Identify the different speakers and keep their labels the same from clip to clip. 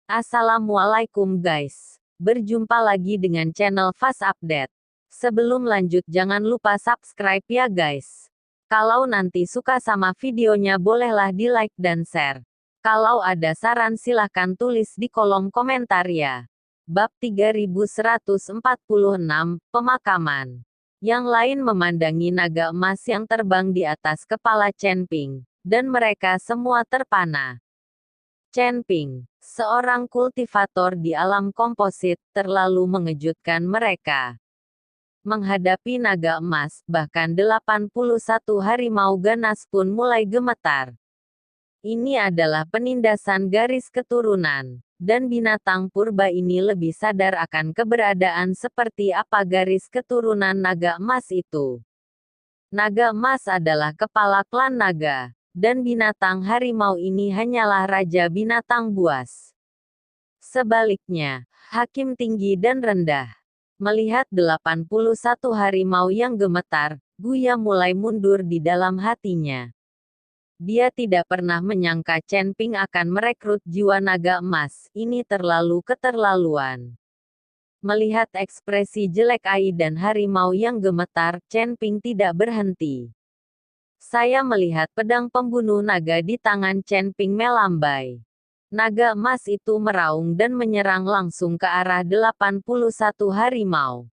Speaker 1: Assalamualaikum guys. Berjumpa lagi dengan channel Fast Update. Sebelum lanjut jangan lupa subscribe ya guys. Kalau nanti suka sama videonya bolehlah di like dan share. Kalau ada saran silahkan tulis di kolom komentar ya. Bab 3146, Pemakaman. Yang lain memandangi naga emas yang terbang di atas kepala Chen Ping, dan mereka semua terpana. Chen Ping, seorang kultivator di alam komposit, terlalu mengejutkan mereka. Menghadapi naga emas, bahkan 81 harimau ganas pun mulai gemetar. Ini adalah penindasan garis keturunan, dan binatang purba ini lebih sadar akan keberadaan seperti apa garis keturunan naga emas itu. Naga emas adalah kepala klan naga. Dan binatang harimau ini hanyalah raja binatang buas. Sebaliknya, hakim tinggi dan rendah. Melihat 81 harimau yang gemetar, Guya mulai mundur di dalam hatinya. Dia tidak pernah menyangka Chen Ping akan merekrut jiwa naga emas, ini terlalu keterlaluan. Melihat ekspresi jelek Ai dan harimau yang gemetar, Chen Ping tidak berhenti. Saya melihat pedang pembunuh naga di tangan Chen Ping melambai. Naga emas itu meraung dan menyerang langsung ke arah 81 harimau.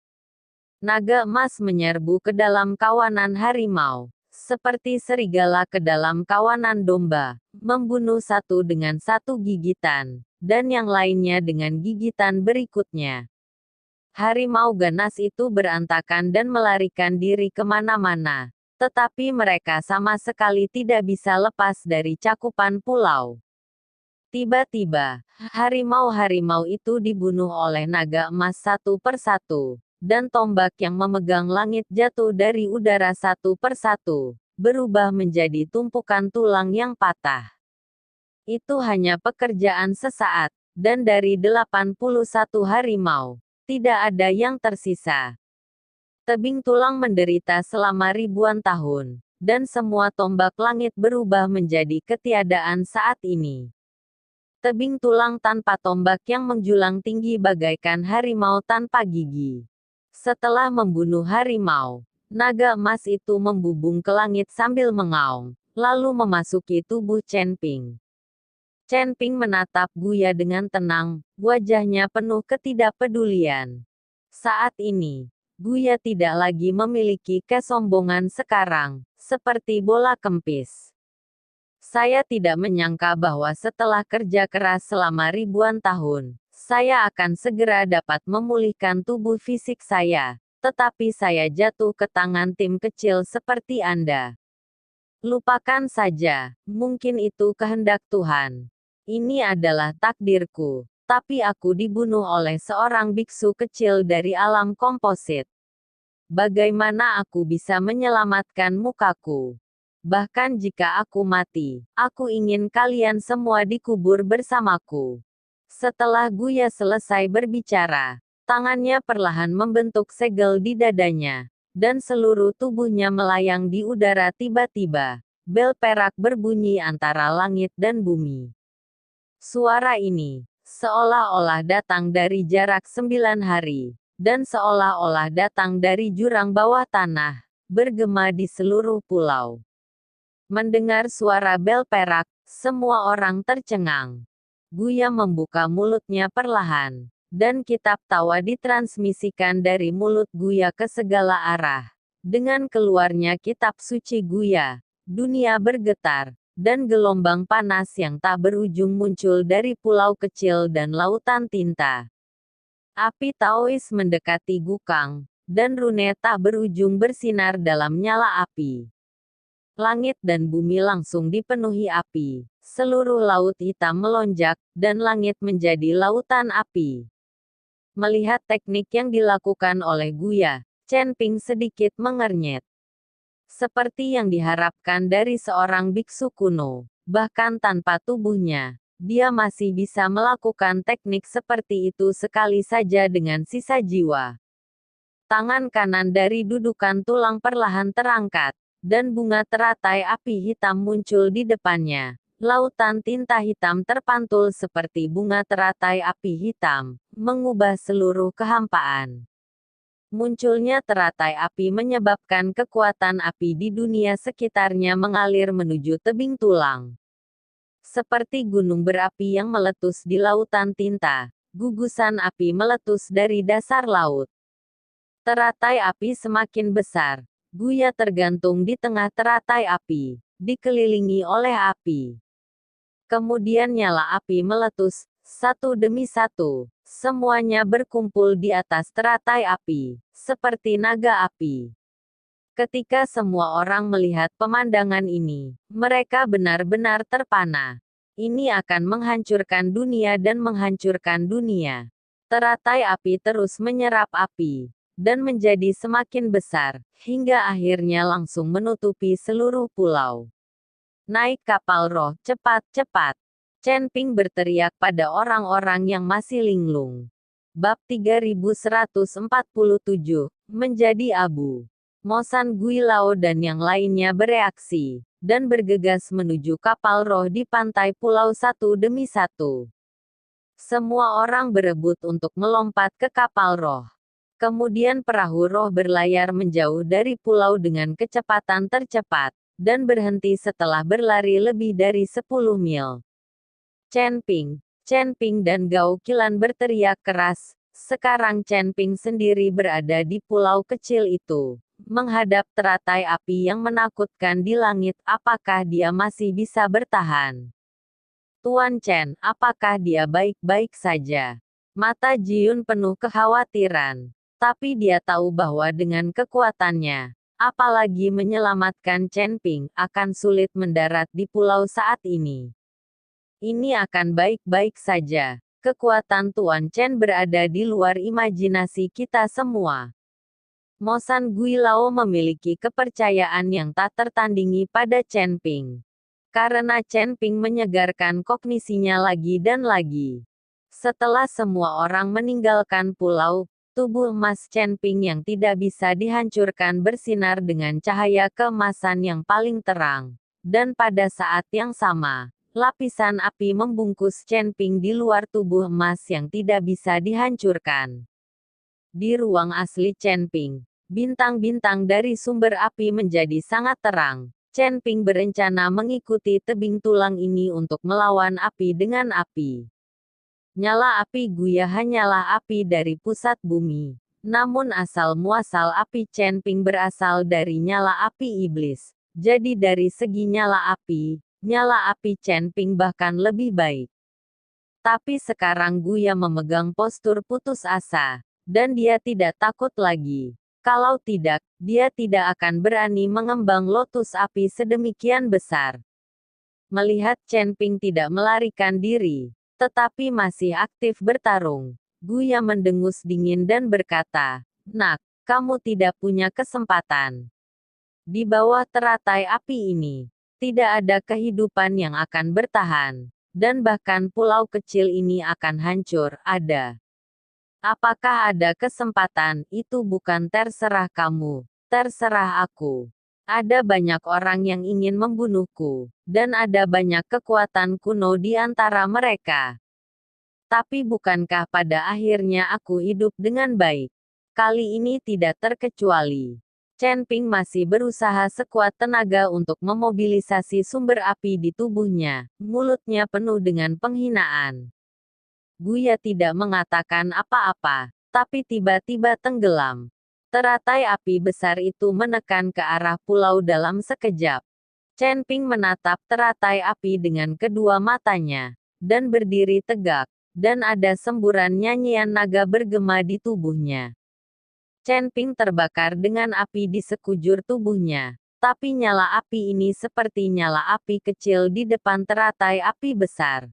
Speaker 1: Naga emas menyerbu ke dalam kawanan harimau, seperti serigala ke dalam kawanan domba, membunuh satu dengan satu gigitan, dan yang lainnya dengan gigitan berikutnya. Harimau ganas itu berantakan dan melarikan diri kemana-mana. Tetapi mereka sama sekali tidak bisa lepas dari cakupan pulau. Tiba-tiba, harimau-harimau itu dibunuh oleh naga emas satu persatu, dan tombak yang memegang langit jatuh dari udara satu persatu, berubah menjadi tumpukan tulang yang patah. Itu hanya pekerjaan sesaat, dan dari 81 harimau, tidak ada yang tersisa. Tebing tulang menderita selama ribuan tahun, dan semua tombak langit berubah menjadi ketiadaan saat ini. Tebing tulang tanpa tombak yang menjulang tinggi bagaikan harimau tanpa gigi. Setelah membunuh harimau, naga emas itu membubung ke langit sambil mengaum, lalu memasuki tubuh Chen Ping. Chen Ping menatap Guya dengan tenang, wajahnya penuh ketidakpedulian. Saat ini, Guya tidak lagi memiliki kesombongan sekarang, seperti bola kempis. Saya tidak menyangka bahwa setelah kerja keras selama ribuan tahun, saya akan segera dapat memulihkan tubuh fisik saya, tetapi saya jatuh ke tangan tim kecil seperti Anda. Lupakan saja, mungkin itu kehendak Tuhan. Ini adalah takdirku. Tapi aku dibunuh oleh seorang biksu kecil dari alam komposit. Bagaimana aku bisa menyelamatkan mukaku? Bahkan jika aku mati, aku ingin kalian semua dikubur bersamaku. Setelah Guya selesai berbicara, tangannya perlahan membentuk segel di dadanya, dan seluruh tubuhnya melayang di udara tiba-tiba. Bel perak berbunyi antara langit dan bumi. Suara ini seolah-olah datang dari jarak 9 hari, dan seolah-olah datang dari jurang bawah tanah, bergema di seluruh pulau. Mendengar suara bel perak, semua orang tercengang. Guya membuka mulutnya perlahan, dan kitab tawa ditransmisikan dari mulut Guya ke segala arah. Dengan keluarnya kitab suci Guya, dunia bergetar, dan gelombang panas yang tak berujung muncul dari pulau kecil dan lautan tinta. Api Taois mendekati Gukang, dan rune tak berujung bersinar dalam nyala api. Langit dan bumi langsung dipenuhi api, seluruh laut hitam melonjak, dan langit menjadi lautan api. Melihat teknik yang dilakukan oleh Guya, Chen Ping sedikit mengernyit. Seperti yang diharapkan dari seorang biksu kuno, bahkan tanpa tubuhnya, dia masih bisa melakukan teknik seperti itu sekali saja dengan sisa jiwa. Tangan kanan dari dudukan tulang perlahan terangkat, dan bunga teratai api hitam muncul di depannya, Lautan tinta hitam terpantul seperti bunga teratai api hitam, mengubah seluruh kehampaan. Munculnya teratai api menyebabkan kekuatan api di dunia sekitarnya mengalir menuju tebing tulang. Seperti gunung berapi yang meletus di lautan tinta, gugusan api meletus dari dasar laut. Teratai api semakin besar. Guya tergantung di tengah teratai api, dikelilingi oleh api. Kemudian nyala api meletus, satu demi satu. Semuanya berkumpul di atas teratai api, seperti naga api. Ketika semua orang melihat pemandangan ini, mereka benar-benar terpana. Ini akan menghancurkan dunia dan menghancurkan dunia. Teratai api terus menyerap api, dan menjadi semakin besar, hingga akhirnya langsung menutupi seluruh pulau. Naik kapal roh, cepat, cepat. Chen Ping berteriak pada orang-orang yang masih linglung. Bab 3147, menjadi abu. Mo San Gui Lao dan yang lainnya bereaksi, dan bergegas menuju kapal roh di pantai pulau satu demi satu. Semua orang berebut untuk melompat ke kapal roh. Kemudian perahu roh berlayar menjauh dari pulau dengan kecepatan tercepat, dan berhenti setelah berlari lebih dari 10 mil. Chen Ping dan Gao Qilan berteriak keras. Sekarang Chen Ping sendiri berada di pulau kecil itu, menghadap teratai api yang menakutkan di langit. Apakah dia masih bisa bertahan? Tuan Chen, apakah dia baik-baik saja? Mata Jiun penuh kekhawatiran. Tapi dia tahu bahwa dengan kekuatannya, apalagi menyelamatkan Chen Ping, akan sulit mendarat di pulau saat ini. Ini akan baik-baik saja. Kekuatan Tuan Chen berada di luar imajinasi kita semua. Mo San Gui Lao memiliki kepercayaan yang tak tertandingi pada Chen Ping. Karena Chen Ping menyegarkan kognisinya lagi dan lagi. Setelah semua orang meninggalkan pulau, tubuh emas Chen Ping yang tidak bisa dihancurkan bersinar dengan cahaya keemasan yang paling terang. Dan pada saat yang sama, lapisan api membungkus Chen Ping di luar tubuh emas yang tidak bisa dihancurkan. Di ruang asli Chen Ping, bintang-bintang dari sumber api menjadi sangat terang. Chen Ping berencana mengikuti tebing tulang ini untuk melawan api dengan api. Nyala api Guya hanyalah api dari pusat bumi. Namun asal-muasal api Chen Ping berasal dari nyala api iblis. Jadi dari segi nyala api Chen Ping bahkan lebih baik. Tapi sekarang Guya memegang postur putus asa, dan dia tidak takut lagi. Kalau tidak, dia tidak akan berani mengembang lotus api sedemikian besar. Melihat Chen Ping tidak melarikan diri, tetapi masih aktif bertarung, Guya mendengus dingin dan berkata, "Nak, kamu tidak punya kesempatan. Di bawah teratai api ini, tidak ada kehidupan yang akan bertahan, dan bahkan pulau kecil ini akan hancur. Ada. Apakah ada kesempatan? Itu bukan terserah kamu, terserah aku. Ada banyak orang yang ingin membunuhku, dan ada banyak kekuatan kuno di antara mereka. Tapi bukankah pada akhirnya aku hidup dengan baik? Kali ini tidak terkecuali." Chen Ping masih berusaha sekuat tenaga untuk memobilisasi sumber api di tubuhnya, mulutnya penuh dengan penghinaan. Guya tidak mengatakan apa-apa, tapi tiba-tiba tenggelam. Teratai api besar itu menekan ke arah pulau dalam sekejap. Chen Ping menatap teratai api dengan kedua matanya, dan berdiri tegak, dan ada semburan nyanyian naga bergema di tubuhnya. Chen Ping terbakar dengan api di sekujur tubuhnya, tapi nyala api ini seperti nyala api kecil di depan teratai api besar.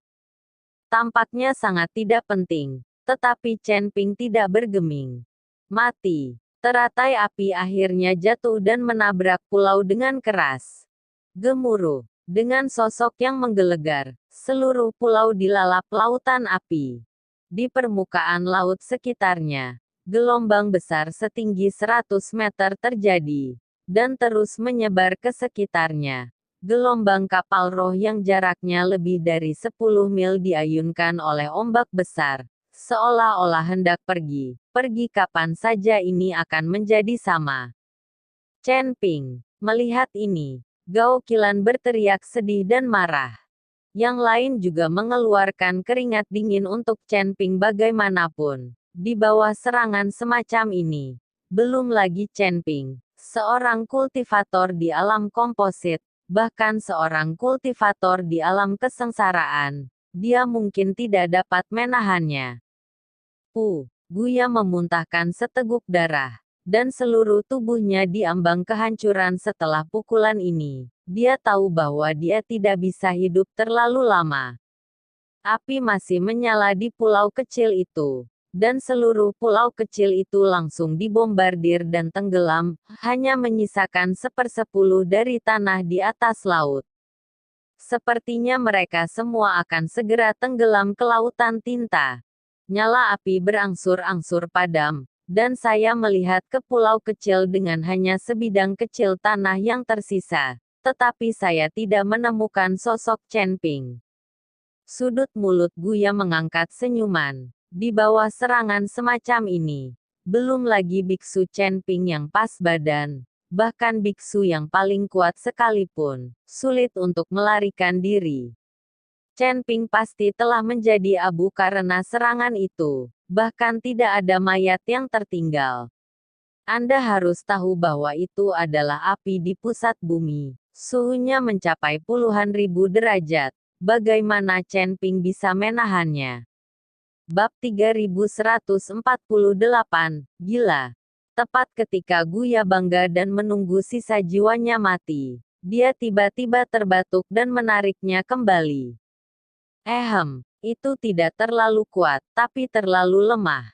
Speaker 1: Tampaknya sangat tidak penting, tetapi Chen Ping tidak bergeming. Mati. Teratai api akhirnya jatuh dan menabrak pulau dengan keras. Gemuruh. Dengan sosok yang menggelegar, seluruh pulau dilalap lautan api. Di permukaan laut sekitarnya, gelombang besar setinggi 100 meter terjadi, dan terus menyebar ke sekitarnya. Gelombang kapal roh yang jaraknya lebih dari 10 mil diayunkan oleh ombak besar, seolah-olah hendak pergi. Pergi kapan saja ini akan menjadi sama. Chen Ping melihat ini. Gao Qilan berteriak sedih dan marah. Yang lain juga mengeluarkan keringat dingin untuk Chen Ping bagaimanapun. Di bawah serangan semacam ini, belum lagi Chen Ping, seorang kultivator di alam komposit, bahkan seorang kultivator di alam kesengsaraan, dia mungkin tidak dapat menahannya. Guya memuntahkan seteguk darah, dan seluruh tubuhnya diambang kehancuran setelah pukulan ini. Dia tahu bahwa dia tidak bisa hidup terlalu lama. Api masih menyala di pulau kecil itu, dan seluruh pulau kecil itu langsung dibombardir dan tenggelam, hanya menyisakan 1/10 dari tanah di atas laut. Sepertinya mereka semua akan segera tenggelam ke lautan tinta. Nyala api berangsur-angsur padam, dan saya melihat ke pulau kecil dengan hanya sebidang kecil tanah yang tersisa, tetapi saya tidak menemukan sosok Chen Ping. Sudut mulut Guya mengangkat senyuman. Di bawah serangan semacam ini, belum lagi biksu Chen Ping yang pas badan, bahkan biksu yang paling kuat sekalipun, sulit untuk melarikan diri. Chen Ping pasti telah menjadi abu karena serangan itu, bahkan tidak ada mayat yang tertinggal. Anda harus tahu bahwa itu adalah api di pusat bumi. Suhunya mencapai puluhan ribu derajat. Bagaimana Chen Ping bisa menahannya? Bab 3148, Gila. Tepat ketika Guya bangga dan menunggu sisa jiwanya mati, dia tiba-tiba terbatuk dan menariknya kembali. Itu tidak terlalu kuat, tapi terlalu lemah.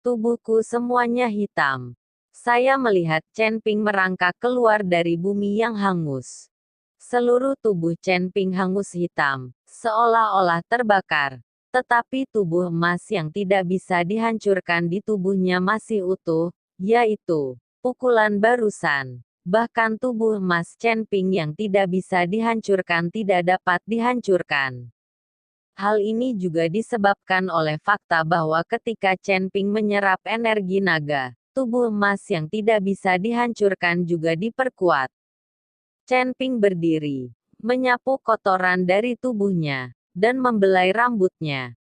Speaker 1: Tubuhku semuanya hitam. Saya melihat Chen Ping merangkak keluar dari bumi yang hangus. Seluruh tubuh Chen Ping hangus hitam, seolah-olah terbakar. Tetapi tubuh emas yang tidak bisa dihancurkan di tubuhnya masih utuh, yaitu pukulan barusan. Bahkan tubuh emas Chen Ping yang tidak bisa dihancurkan tidak dapat dihancurkan. Hal ini juga disebabkan oleh fakta bahwa ketika Chen Ping menyerap energi naga, tubuh emas yang tidak bisa dihancurkan juga diperkuat. Chen Ping berdiri, menyapu kotoran dari tubuhnya, dan membelai rambutnya.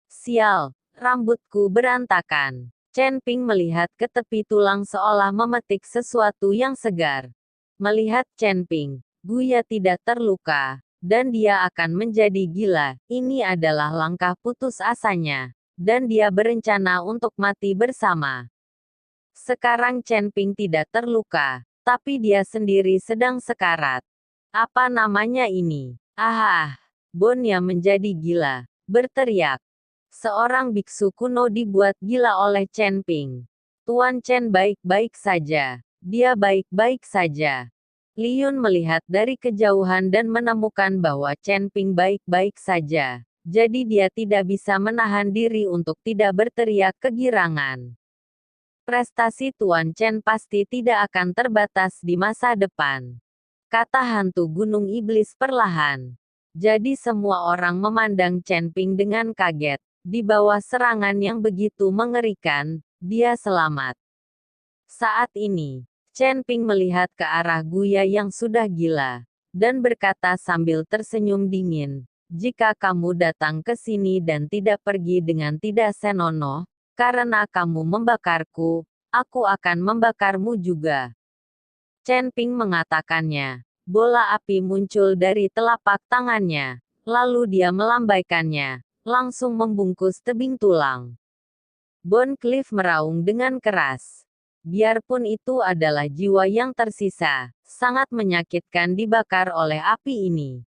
Speaker 1: Sial, rambutku berantakan. Chen Ping melihat ke tepi tulang seolah memetik sesuatu yang segar. Melihat Chen Ping, Guya tidak terluka, dan dia akan menjadi gila. Ini adalah langkah putus asanya, dan dia berencana untuk mati bersama. Sekarang Chen Ping tidak terluka, tapi dia sendiri sedang sekarat. Apa namanya ini? Bonya menjadi gila, berteriak. Seorang biksu kuno dibuat gila oleh Chen Ping. Tuan Chen baik-baik saja. Dia baik-baik saja. Li Yun melihat dari kejauhan dan menemukan bahwa Chen Ping baik-baik saja. Jadi dia tidak bisa menahan diri untuk tidak berteriak kegirangan. Prestasi Tuan Chen pasti tidak akan terbatas di masa depan, kata hantu Gunung Iblis perlahan. Jadi semua orang memandang Chen Ping dengan kaget. Di bawah serangan yang begitu mengerikan, dia selamat. Saat ini, Chen Ping melihat ke arah Guya yang sudah gila, dan berkata sambil tersenyum dingin, jika kamu datang ke sini dan tidak pergi dengan tidak senonoh, karena kamu membakarku, aku akan membakarmu juga. Chen Ping mengatakannya. Bola api muncul dari telapak tangannya, lalu dia melambaikannya, langsung membungkus tebing tulang. Bon Cliff meraung dengan keras. Biarpun itu adalah jiwa yang tersisa, sangat menyakitkan dibakar oleh api ini.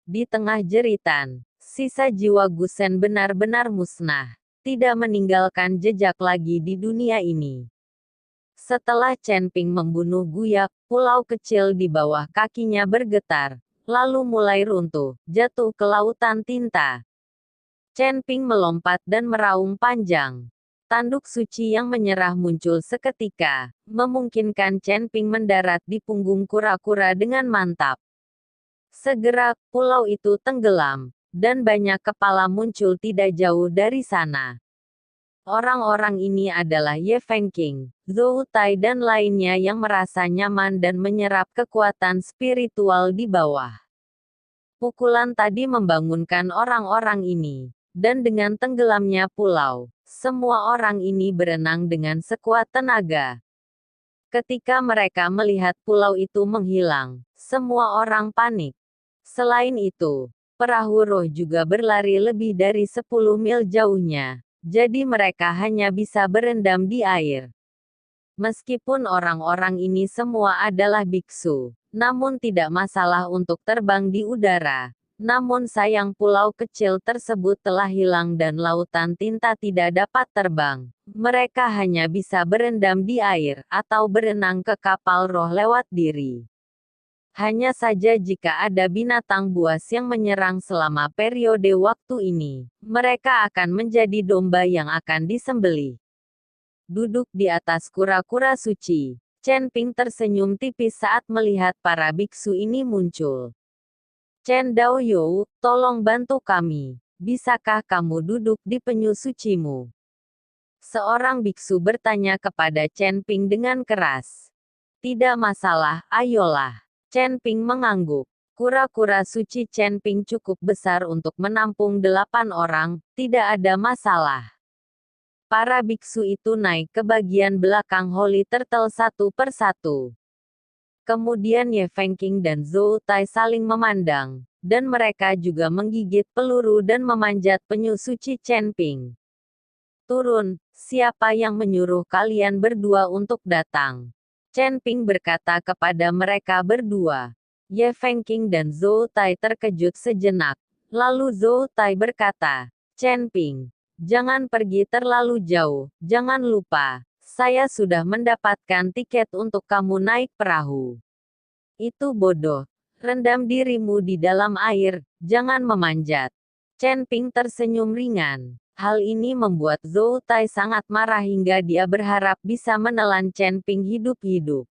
Speaker 1: Di tengah jeritan, sisa jiwa Gusen benar-benar musnah, tidak meninggalkan jejak lagi di dunia ini. Setelah Chen Ping membunuh Guya, pulau kecil di bawah kakinya bergetar, lalu mulai runtuh, jatuh ke lautan tinta. Chen Ping melompat dan meraung panjang. Tanduk suci yang menyerah muncul seketika, memungkinkan Chen Ping mendarat di punggung kura-kura dengan mantap. Segera, pulau itu tenggelam, dan banyak kepala muncul tidak jauh dari sana. Orang-orang ini adalah Ye Fengqing, Zhou Tai dan lainnya yang merasa nyaman dan menyerap kekuatan spiritual di bawah. Pukulan tadi membangunkan orang-orang ini, dan dengan tenggelamnya pulau, semua orang ini berenang dengan sekuat tenaga. Ketika mereka melihat pulau itu menghilang, semua orang panik. Selain itu, perahu roh juga berlari lebih dari 10 mil jauhnya, jadi mereka hanya bisa berendam di air. Meskipun orang-orang ini semua adalah biksu, namun tidak masalah untuk terbang di udara. Namun sayang pulau kecil tersebut telah hilang dan lautan tinta tidak dapat terbang. Mereka hanya bisa berendam di air, atau berenang ke kapal roh lewat diri. Hanya saja jika ada binatang buas yang menyerang selama periode waktu ini, mereka akan menjadi domba yang akan disembelih. Duduk di atas kura-kura suci, Chen Ping tersenyum tipis saat melihat para biksu ini muncul. Chen Daoyou, tolong bantu kami. Bisakah kamu duduk di penyu sucimu? Seorang biksu bertanya kepada Chen Ping dengan keras. Tidak masalah, ayolah. Chen Ping mengangguk. Kura-kura suci Chen Ping cukup besar untuk menampung 8 orang, tidak ada masalah. Para biksu itu naik ke bagian belakang Holy Turtle satu per satu. Kemudian Ye Fengqing dan Zhou Tai saling memandang, dan mereka juga menggigit peluru dan memanjat penyu suci Chen Ping. Turun, siapa yang menyuruh kalian berdua untuk datang? Chen Ping berkata kepada mereka berdua. Ye Fengqing dan Zhou Tai terkejut sejenak. Lalu Zhou Tai berkata, Chen Ping, jangan pergi terlalu jauh, jangan lupa, saya sudah mendapatkan tiket untuk kamu naik perahu. Itu bodoh. Rendam dirimu di dalam air, jangan memanjat. Chen Ping tersenyum ringan. Hal ini membuat Zhou Tai sangat marah hingga dia berharap bisa menelan Chen Ping hidup-hidup.